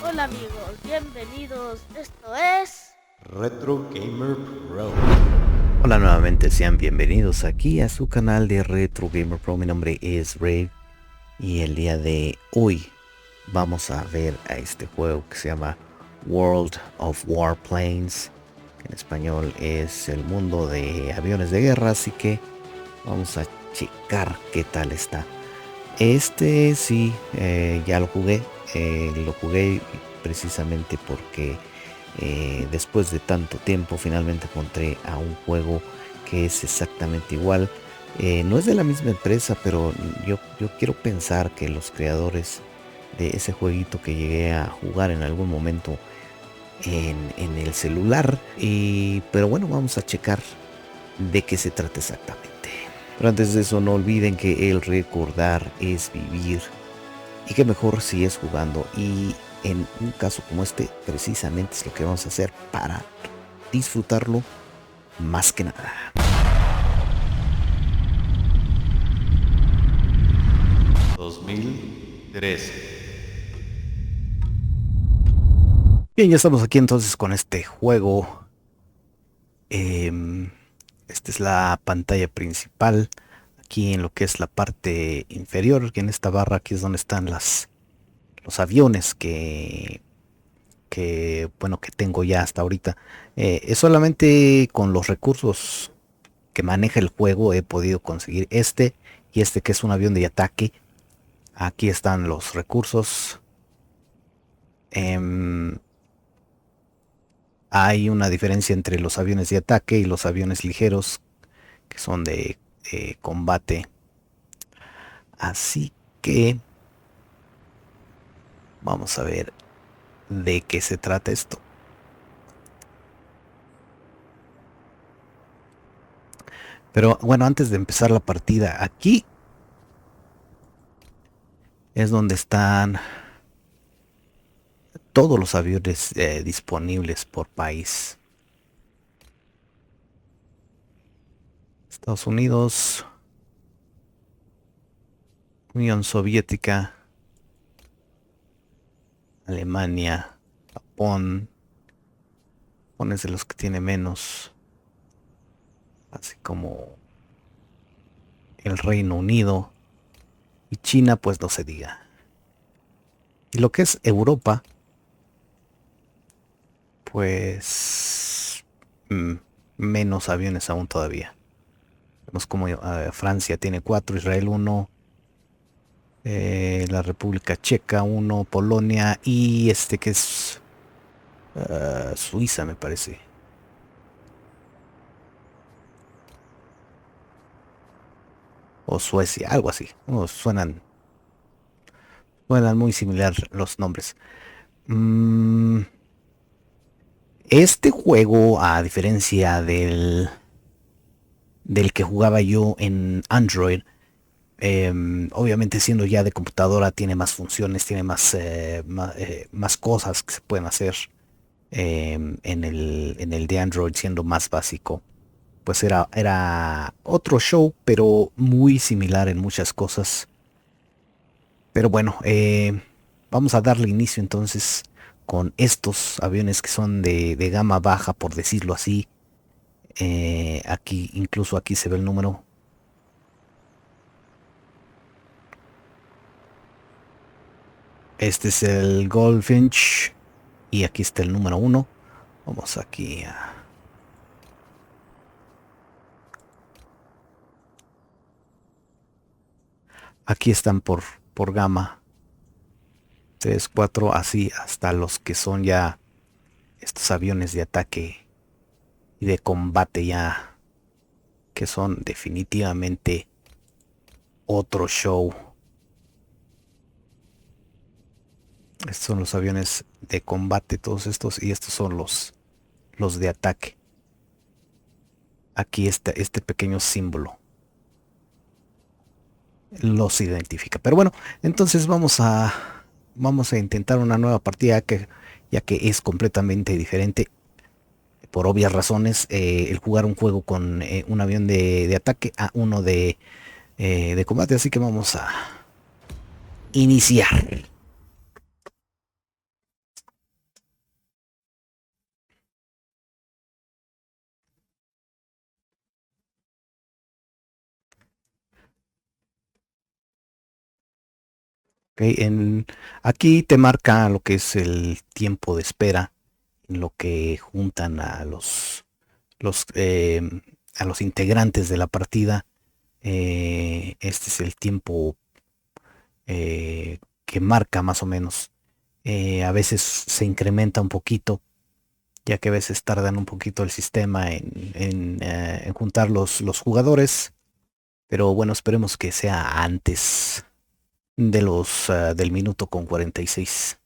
Hola amigos, bienvenidos. Esto es Retro Gamer Pro. Hola nuevamente, sean bienvenidos aquí a su canal de Retro Gamer Pro. Mi nombre es Rave y el día de hoy vamos a ver a este juego que se llama World of Warplanes. En español es el mundo de aviones de guerra, así que vamos a checar qué tal está. Este sí, ya lo jugué precisamente porque después de tanto tiempo finalmente encontré a un juego que es exactamente igual. No es de la misma empresa, pero yo quiero pensar que los creadores de ese jueguito que llegué a jugar en algún momento en el celular. Pero bueno, vamos a checar de qué se trata exactamente. Pero antes de eso, no olviden que el recordar es vivir. Y que mejor si es jugando. Y en un caso como este, precisamente es lo que vamos a hacer para disfrutarlo más que nada. 2013. Bien, ya estamos aquí entonces con este juego. Em, Esta es la pantalla principal. Aquí en lo que es la parte inferior, aquí en esta barra, aquí es donde están los aviones bueno, que tengo ya hasta ahorita. Es solamente con los recursos que maneja el juego he podido conseguir este y este que es un avión de ataque. Aquí están los recursos. Em, Hay una diferencia entre los aviones de ataque y los aviones ligeros que son de combate. Así que vamos a ver de qué se trata esto. Pero bueno, antes de empezar la partida, aquí es donde están todos los aviones disponibles por país. Estados Unidos, Unión Soviética, Alemania, Japón. Japón es de los que tiene menos, así como el Reino Unido y China, pues no se diga. Y lo que es Europa, pues mm, menos aviones aún todavía. Vemos como Francia tiene 4, Israel uno, la República Checa uno, Polonia y este que es Suiza, me parece. O Suecia, algo así. Suenan muy similar los nombres. Mm, este juego, a diferencia del que jugaba yo en Android, obviamente siendo ya de computadora tiene más funciones, tiene más cosas que se pueden hacer. En el de Android siendo más básico, pues era otro show, pero muy similar en muchas cosas. Pero bueno, vamos a darle inicio entonces con estos aviones que son de gama baja, por decirlo así. Aquí, incluso aquí se ve el número. Este es el Goldfinch y aquí está el número uno. Vamos aquí a... Aquí están por gama 3 4 así hasta los que son ya estos aviones de ataque y de combate ya, que son definitivamente otro show. Estos son los aviones de combate, todos estos, y estos son los de ataque. Aquí está este pequeño símbolo los identifica. Pero bueno, entonces vamos a intentar una nueva partida ya que es completamente diferente. Por obvias razones, el jugar un juego con un avión de ataque a uno de combate. Así que vamos a iniciar. Ok, aquí te marca lo que es el tiempo de espera, en lo que juntan los, eh, a los integrantes de la partida. Este es el tiempo que marca más o menos. A veces se incrementa un poquito, ya que a veces tardan un poquito el sistema en juntar los jugadores. Pero bueno, esperemos que sea antes de del minuto con 46.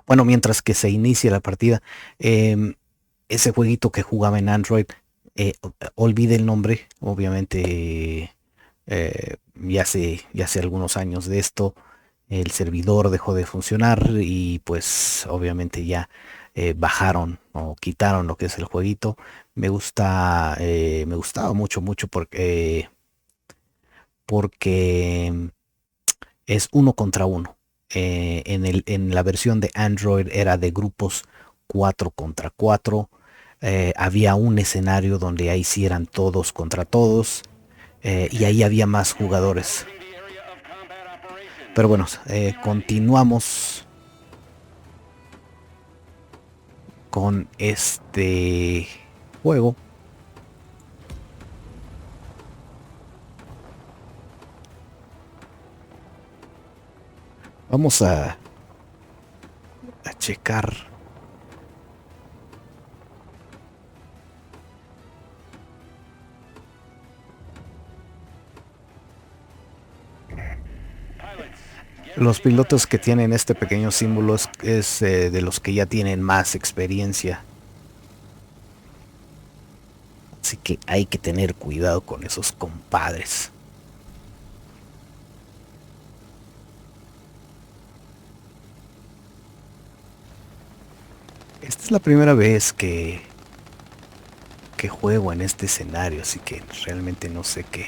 Bueno, mientras que se inicia la partida, em, ese jueguito que jugaba en Android, olvide el nombre, obviamente ya hace algunos años de esto, el servidor dejó de funcionar y pues obviamente ya bajaron o quitaron lo que es el jueguito. Me gustaba mucho, mucho porque es uno contra uno. En la versión de Android era de grupos 4 contra 4. Había un escenario donde ahí sí eran todos contra todos, y ahí había más jugadores. Pero bueno, continuamos con este juego. Vamos a checar. Los pilotos que tienen este pequeño símbolo es de los que ya tienen más experiencia. Así que hay que tener cuidado con esos compadres. Esta es la primera vez que juego en este escenario, así que realmente no sé qué.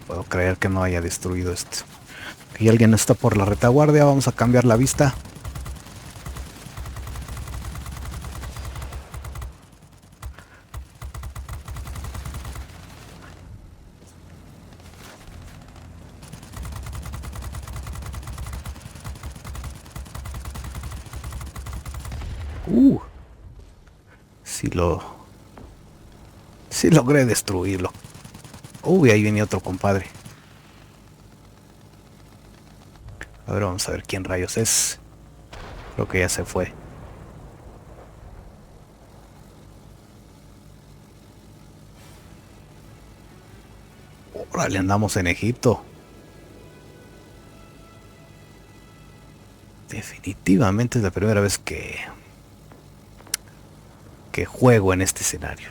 Puedo creer que no haya destruido esto. Aquí alguien está por la retaguardia, vamos a cambiar la vista. Sí sí logré destruirlo. Ahí viene otro compadre. A ver, vamos a ver quién rayos es. Creo que ya se fue. Órale, andamos en Egipto. Definitivamente es la primera vez que juego en este escenario.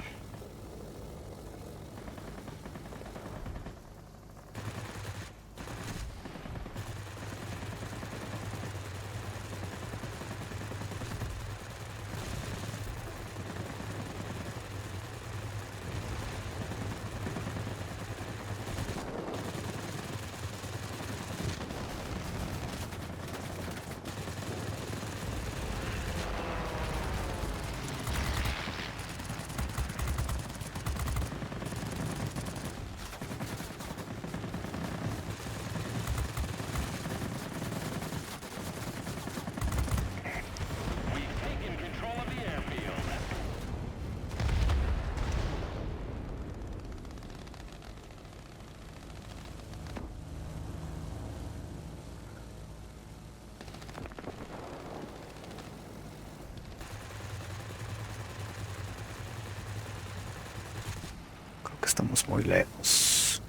Creo que estamos muy lejos.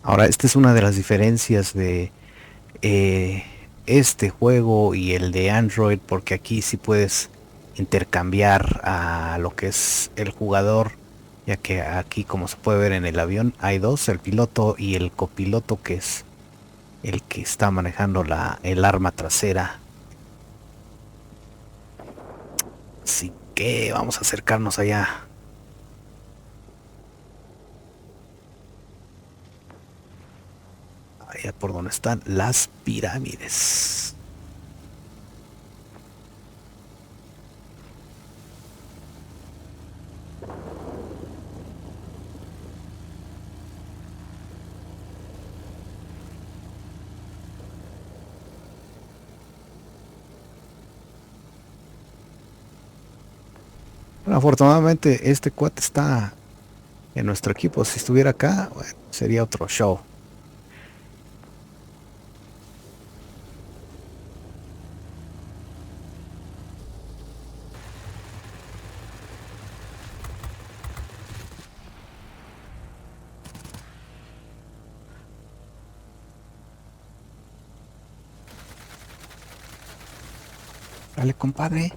Ahora, esta es una de las diferencias de eh, este juego y el de Android, porque aquí sí puedes intercambiar a lo que es el jugador, ya que aquí, como se puede ver en el avión, hay dos, el piloto y el copiloto, que es el que está manejando el arma trasera. Así que vamos a acercarnos allá. Allá por donde están las pirámides. Bueno, afortunadamente este cuate está en nuestro equipo. Si estuviera acá, bueno, sería otro show. Dale, compadre.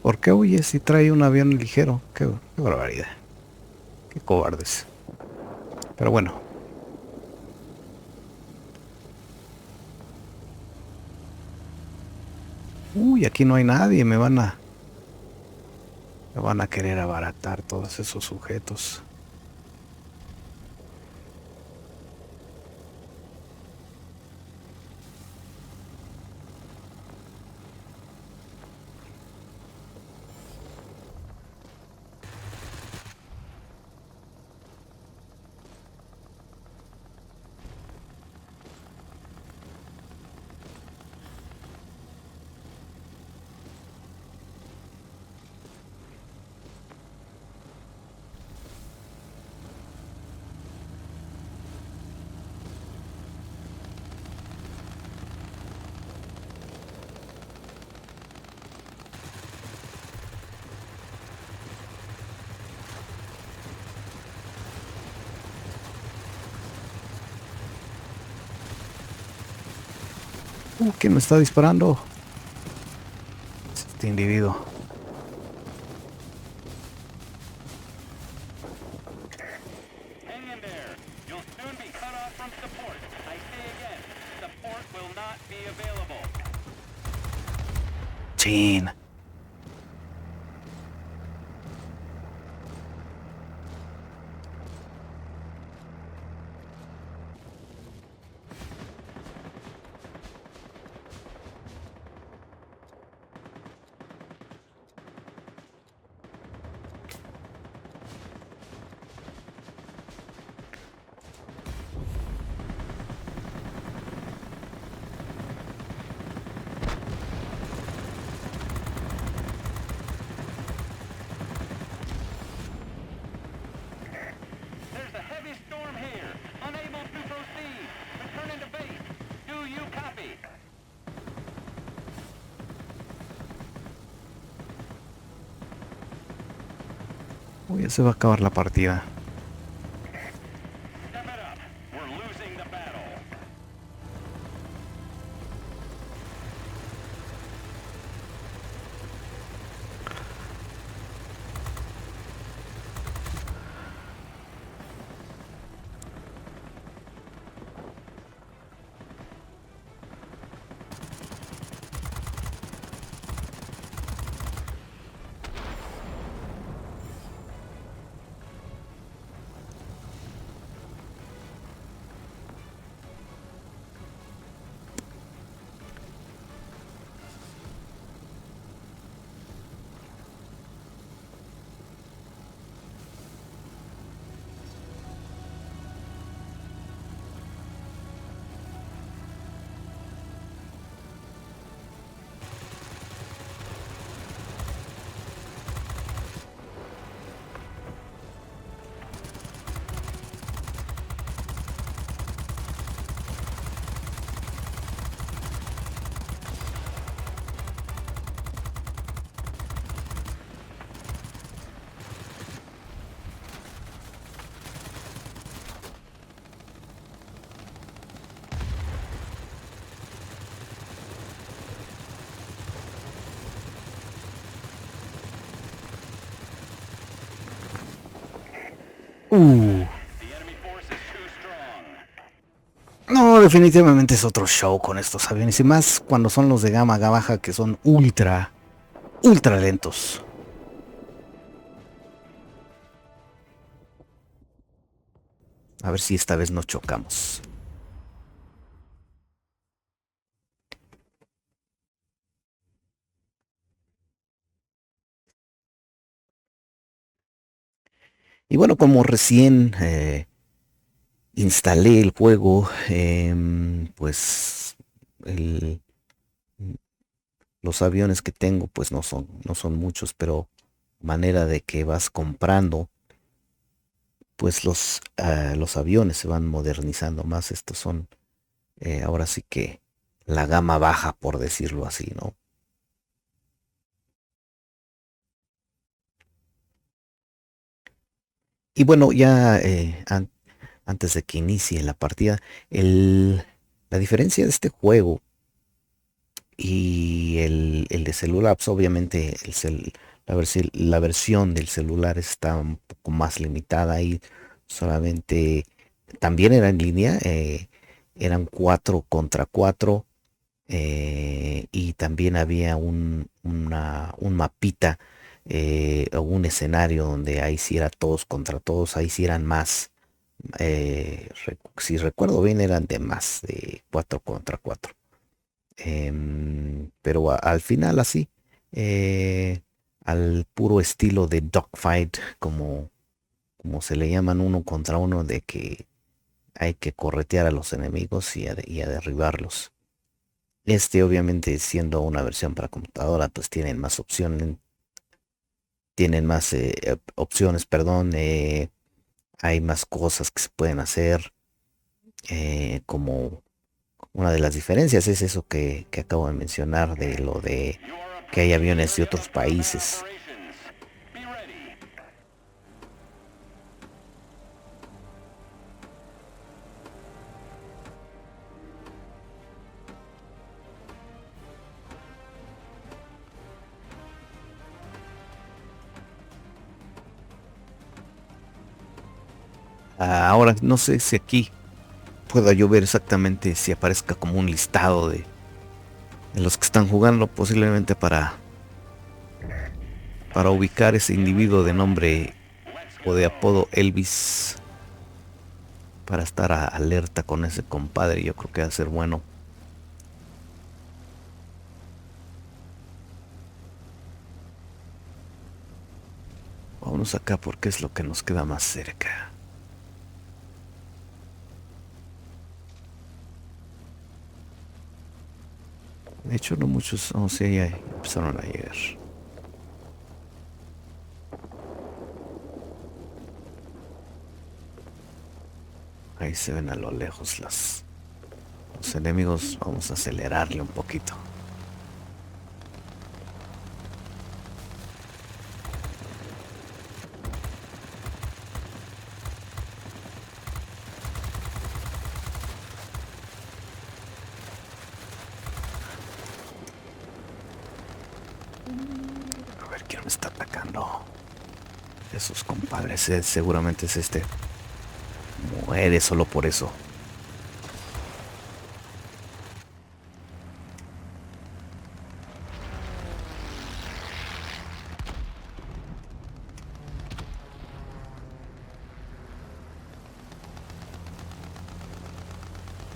¿Por qué huye si trae un avión ligero? Qué barbaridad. Qué cobardes. Pero bueno. Uy, aquí no hay nadie. Me van a querer abaratar todos esos sujetos. ¿Quién me está disparando? Este individuo. Hang in there. You'll soon be cut off from support. I say again, support will not be available. Chin. There's a heavy storm here. Unable to proceed. Returning to base. Do you copy? Uy, ya se va a acabar la partida. Step it up. We're losing the battle. The enemy force is too strong. No, definitivamente es otro show con estos aviones. Y más cuando son los de gama baja, que son ultra lentos. A ver si esta vez no chocamos. Y bueno, como recién instalé el juego, pues el- los aviones que tengo pues no son muchos, pero manera de que vas comprando, pues los aviones se van modernizando más. Estos son ahora sí que la gama baja, por decirlo así, ¿no? Y bueno, ya antes de que inicie la partida, la diferencia de este juego y el de celular, pues obviamente la versión del celular está un poco más limitada y solamente también era en línea, eran 4 contra 4, y también había un mapita, o un escenario donde ahí sí era todos contra todos, ahí sí eran más, si recuerdo bien eran de más de 4 contra 4. Pero al final así, eh, al puro estilo de dogfight, como se le llaman, uno contra uno, de que hay que corretear a los enemigos y a derribarlos. Obviamente siendo una versión para computadora, pues tienen más opciones, perdón, hay más cosas que se pueden hacer, como una de las diferencias es eso que acabo de mencionar, de lo de You are que hay approaching the aviones de critical otros combat países. operations. Be ready. Ahora no sé si aquí pueda yo ver exactamente si aparezca como un listado de los que están jugando, posiblemente para ubicar ese individuo de nombre Let's o de go. apodo Elvis, para estar alerta con ese compadre. Yo creo que va a ser bueno. Vámonos acá porque es lo que nos queda más cerca. De hecho, no muchos. Oh, sí, ya empezaron a llegar. Ahí se ven a lo lejos los enemigos. Vamos a acelerarle un poquito. A ver quién me está atacando. Esos compadres, seguramente es este. Muere solo por eso.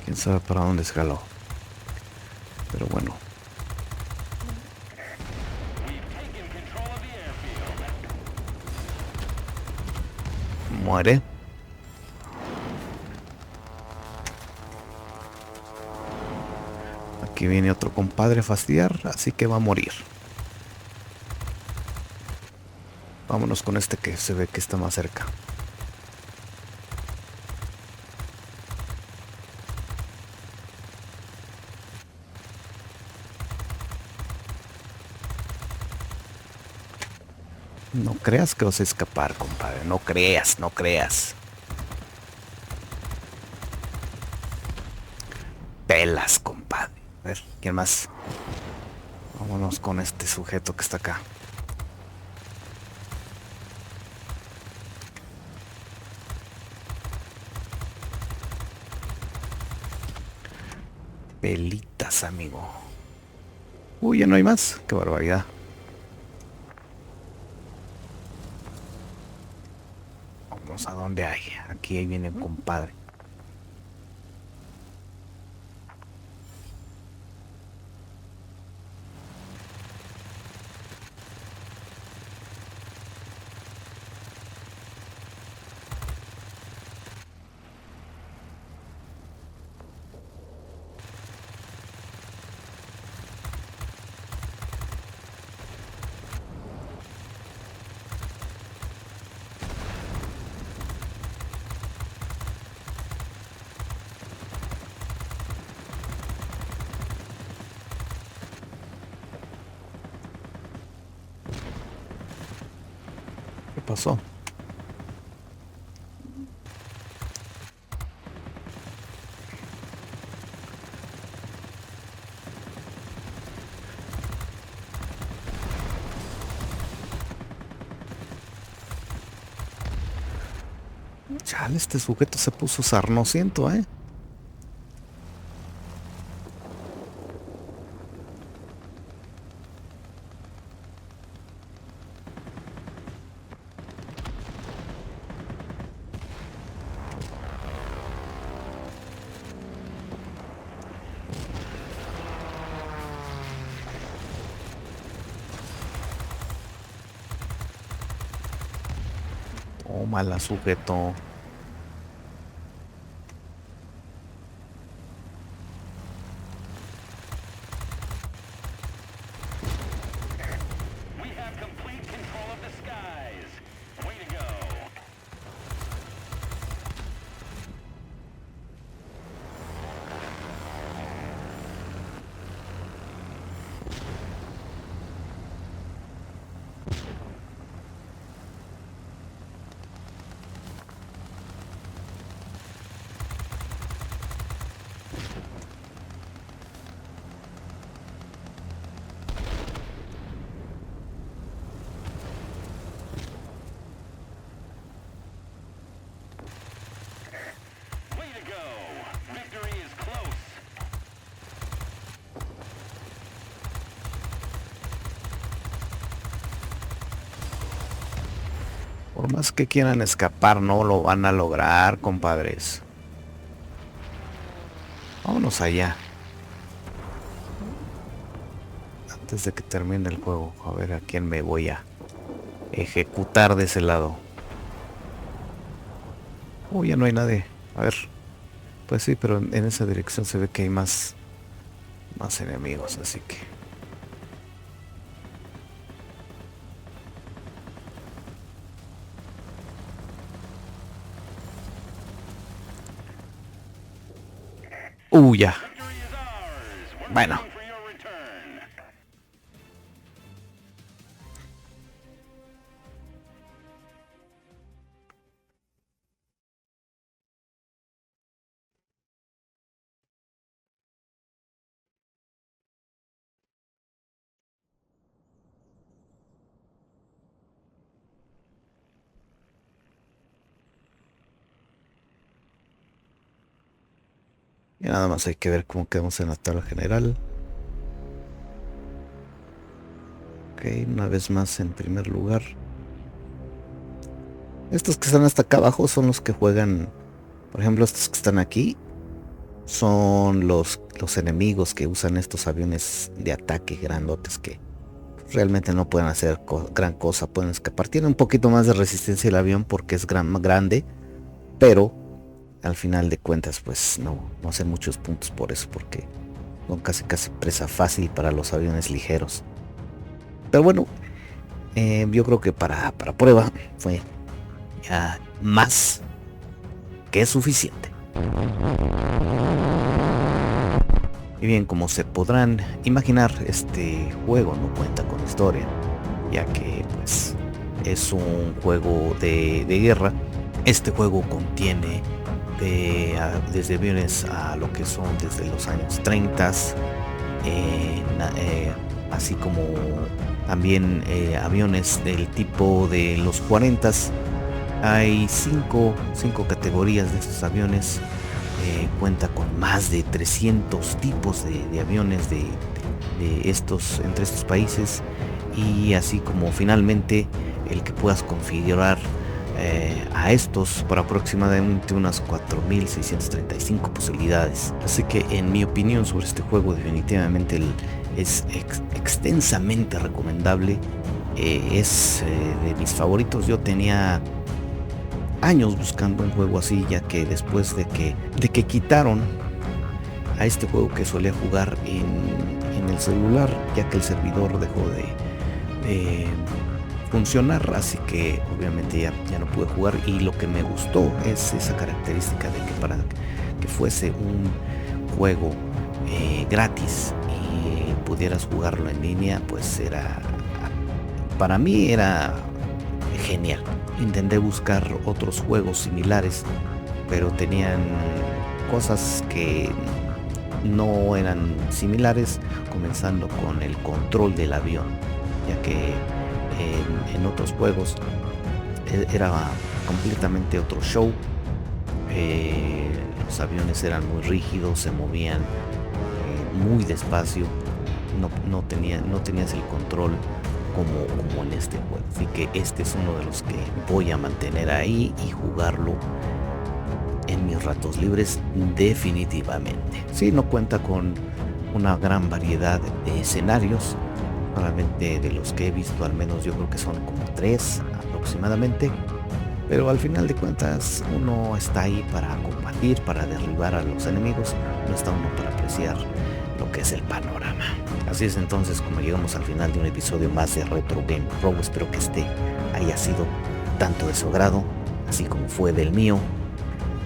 Quién sabe para dónde escaló. Pero bueno. We've taken control of the airfield. Muere. Aquí viene otro compadre a fastidiar, así que va a morir. Vámonos con este que se ve que está más cerca. No creas que vas a escapar, compadre. No creas, no creas. Pelas, compadre. A ver, ¿quién más? Vámonos con este sujeto que está acá. Pelitas, amigo. Uy, ya no hay más. Qué barbaridad. Vamos a donde hay. Aquí ahí viene el compadre. ¿Qué pasó? Chale, este sujeto se puso sarnociento, ¿eh? Tómala, sujeto. We have complete control of the skies. Way to go. Way to go. Victory is close. Por más que quieran escapar, no lo van a lograr, compadres. Vámonos allá. Antes de que termine el juego. A ver a quién me voy a ejecutar de ese lado. Uy, ya no hay nadie. A ver. Pues sí, pero en esa dirección se ve que hay más enemigos, así que... ya. Victory is ours. We're Bueno. waiting for your return. Y nada más hay que ver cómo quedamos en la tabla general. Ok, una vez más en primer lugar. Estos que están hasta acá abajo son los que juegan. Por ejemplo, estos que están aquí son los enemigos que usan estos aviones de ataque grandotes que realmente no pueden hacer gran cosa, pueden escapar. Tiene un poquito más de resistencia el avión porque es grande, pero al final de cuentas pues no hacen muchos puntos por eso, porque son casi presa fácil para los aviones ligeros. Pero bueno, yo creo que para prueba fue ya más que suficiente. Y bien, como se podrán imaginar, este juego no cuenta con historia, ya que pues es un juego de guerra. Este juego contiene desde aviones a lo que son desde los años 30, así como también aviones del tipo de los 40. Hay cinco categorías de estos aviones. cuenta con más de 300 tipos de aviones de estos, entre estos países, y así como finalmente el que puedas configurar a estos por aproximadamente unas 4.635 posibilidades. Así que en mi opinión sobre este juego definitivamente es extensamente recomendable. Es de mis favoritos. Yo tenía años buscando un juego así, ya que después de que quitaron a este juego que solía jugar en el celular, ya que el servidor dejó de funcionar, así que obviamente ya no pude jugar. Y lo que me gustó es esa característica de que para que fuese un juego gratis y pudieras jugarlo en línea, pues para mí era genial. Intenté buscar otros juegos similares, pero tenían cosas que no eran similares, comenzando con el control del avión, ya que en otros juegos era completamente otro show. Los aviones eran muy rígidos, se movían muy despacio, no tenías el control como en este juego. Así que este es uno de los que voy a mantener ahí y jugarlo en mis ratos libres definitivamente. Sí, no cuenta con una gran variedad de escenarios, solamente de los que he visto, al menos yo creo que son como 3 aproximadamente, pero al final de cuentas uno está ahí para combatir, para derribar a los enemigos, no está uno para apreciar lo que es el panorama. Así es, entonces, como llegamos al final de un episodio más de Retro Game Pro, espero que este haya sido tanto de su agrado, así como fue del mío.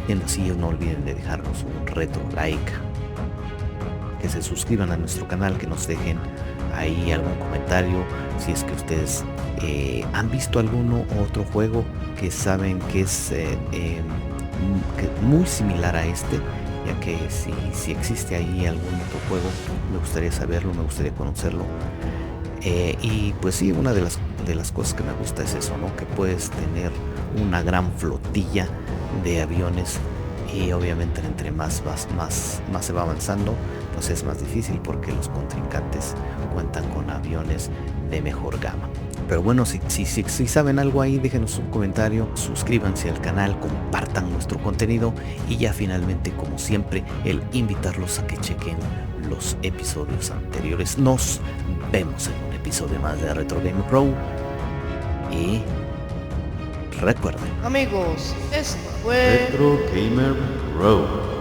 Siendo así, no olviden de dejarnos un retro like, que se suscriban a nuestro canal, que nos dejen ahí algún comentario si es que ustedes han visto alguno otro juego que saben que es muy similar a este, ya que si existe ahí algún otro juego, me gustaría saberlo, me gustaría conocerlo. Y pues sí, una de las cosas que me gusta es eso, ¿no? Que puedes tener una gran flotilla de aviones, y obviamente entre más se va avanzando, pues es más difícil porque los contrincantes cuentan con aviones de mejor gama. Pero bueno, si saben algo ahí, déjenos un comentario, suscríbanse al canal, compartan nuestro contenido, y ya finalmente, como siempre, el invitarlos a que chequen los episodios anteriores. Nos vemos en un episodio más de Retro Game Pro, y recuerden, Amigos, esto fue Retro Gamer Pro.